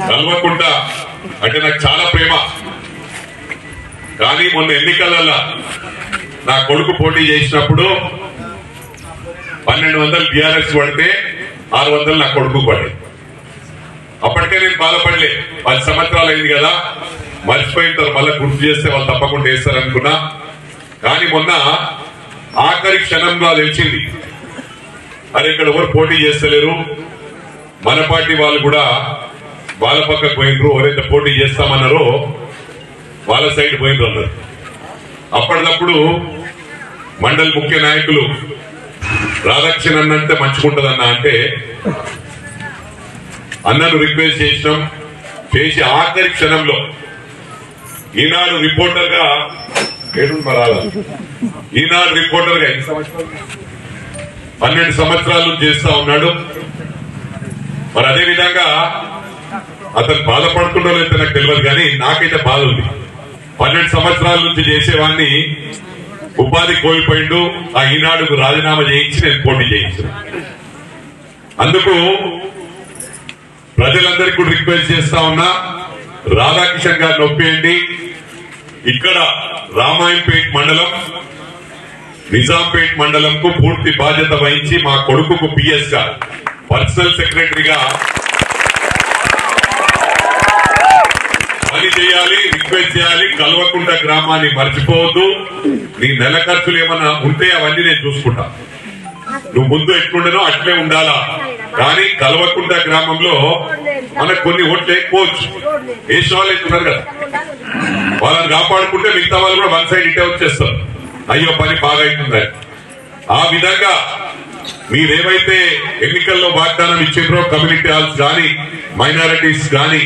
కల్వకుంట అంటే నాకు చాలా ప్రేమ. కానీ మొన్న ఎన్నికలలో నా కొడుకు పోటీ చేసినప్పుడు 1200 టీఆర్ఎస్ పడితే 600 నా కొడుకు పడి. అప్పటికే నేను బాధపడలే. 10 సంవత్సరాలు అయింది కదా, మర్చిపోయిన మళ్ళీ గుర్తు చేస్తే వాళ్ళు తప్పకుండా వేస్తారనుకున్నా. కానీ మొన్న ఆఖరి క్షణంలో తెలిసింది, అరే ఇక్కడ ఎవరు పోటీ చేస్తలేరు, మన పార్టీ వాళ్ళు కూడా వాళ్ళ పక్కకు పోయినరు, ఎవరైతే పోటీ చేస్తామన్నారో వాళ్ళ సైడ్ పోయినరు అన్నారు. అప్పటికప్పుడు మండలి ముఖ్య నాయకులు రాధాకృష్ణ అన్న అంటే మంచుకుంటదన్న అంటే అన్నను రిక్వెస్ట్ చేసినాం. చేసి ఆఖరి క్షణంలో ఈనాడు రిపోర్టర్ గా ఈనాడు రిపోర్టర్ గా 12 సంవత్సరాలు చేస్తా ఉన్నాడు. మరి అదే విధంగా అతను బాధపడుతుండో లేదో నాకు తెలియదు, కానీ నాకైతే బాధ ఉంది. 12 సంవత్సరాల నుంచి చేసేవాడిని ఉపాధి కోల్పోయిండు. ఆ ఈనాడుకు రాజీనామా చేయించి నేను పోటీ చేయించాను. అందుకు ప్రజలందరికీ కూడా రిక్వెస్ట్ చేస్తా ఉన్నా, రాధాకిషన్ గారిని ఒప్పేయండి. ఇక్కడ రామాయంపేట మండలం, నిజాంపేట మండలంకు పూర్తి బాధ్యత వహించి మా కొడుకుకు పిఎస్ గా పర్సనల్ సెక్రటరీగా పని చేయాలి, రిక్వెస్ట్ చేయాలి. కల్వకుంట గ్రామాన్ని మర్చిపోవద్దు. నీ నెల ఖర్చులు ఏమన్నా ఉంటే అవన్నీ నేను చూసుకుంటా. నువ్వు ముందు ఎట్లుండేనో అట్లే ఉండాలా. కానీ కల్వకుంట గ్రామంలో మనకు కొన్ని ఓట్లు ఎక్కువచ్చు, వేసిన వాళ్ళు ఎక్కున్నారు కదా, వాళ్ళని కాపాడుకుంటే మిగతా వాళ్ళు కూడా వన్ సైడ్ ఇటే వచ్చేస్తారు. అయ్యో పని బాగా అవుతుంది. ఆ విధంగా మీరేమైతే ఎన్నికల్లో వాగ్దానం ఇచ్చిండ్రో కమ్యూనిటీ హాల్స్ కానీ మైనారిటీస్ కానీ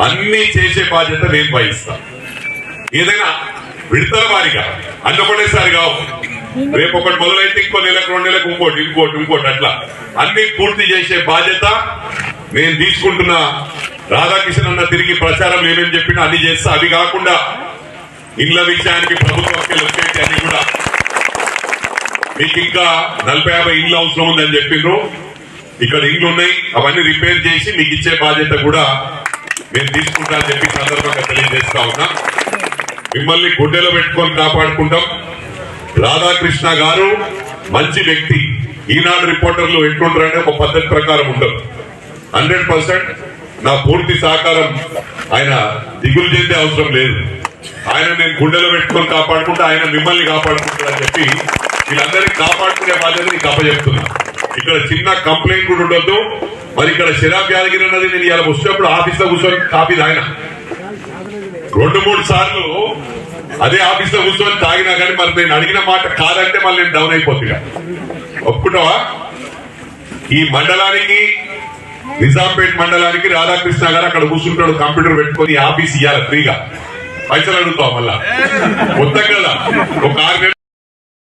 అన్ని చేసే బాధ్యత నేను వహిస్తాను. ఏదైనా విడతల వారిగా అన్నపడేసారి కావు. రేపు ఒకటి మొదలైతే ఇంకో నెలకు 2 నెలలకు ఇంకోటి అట్లా అన్ని పూర్తి చేసే బాధ్యత నేను తీసుకుంటున్నా. రాధాకిషన్ అన్న తిరిగి ప్రచారం ఏమేమి చెప్పినా అన్ని చేస్తా. అవి కాకుండా ఇళ్ల విషయానికి ప్రభుత్వం వచ్చేటి అన్ని కూడా మీకు ఇంకా 40-50 ఇళ్ళు అవసరం ఉందని చెప్పిండ్రు. ఇక్కడ ఇండ్లు ఉన్నాయి, అవన్నీ రిపేర్ చేసి మీకు ఇచ్చే బాధ్యత కూడా నేను తీసుకుంటా అని చెప్పి సందర్భంగా తెలియజేస్తా ఉన్నా. మిమ్మల్ని గుడ్డెలో పెట్టుకొని కాపాడుకుంటాం. రాధాకృష్ణ గారు మంచి వ్యక్తి. ఈనాడు రిపోర్టర్లు ఎట్లుంటారంటే ఒక పద్ధతి ప్రకారం ఉంటారు. 100% నా పూర్తి సహకారం. ఆయన దిగులు చెందే అవసరం లేదు. ఆయన నేను గుండెలో పెట్టుకొని కాపాడుకుంటా, ఆయన మిమ్మల్ని కాపాడుకుంటారని చెప్పి వీళ్ళందరినీ కాపాడుకునే బాధ్యత నీకు అప్పచెప్తున్నా. ఇక్కడ చిన్న కంప్లైంట్ కూడా ఉండొద్దు. మరి ఇక్కడ శరాబ్ యాదగిరి అన్నది నేను ఇలా వచ్చినప్పుడు ఆఫీస్ లో కూర్చొని కాపీ తాగిన 2-3 సార్లు అదే ఆఫీస్ లో కూర్చొని తాగినా కానీ మరి నేను అడిగిన మాట కాదంటే మళ్ళీ నేను డౌన్ అయిపోతున్నా. ఒప్పుకుంటావా? ఈ మండలానికి నిజాంపేట మండలానికి రాధాకృష్ణ గారు అక్కడ కూర్చుంటాడు, కంప్యూటర్ పెట్టుకొని ఆఫీస్ ఇవ్వాలి ఫ్రీగా. పైసలు అడుగుతావు మళ్ళా మొత్తం కదా ఒక 6 నెలలు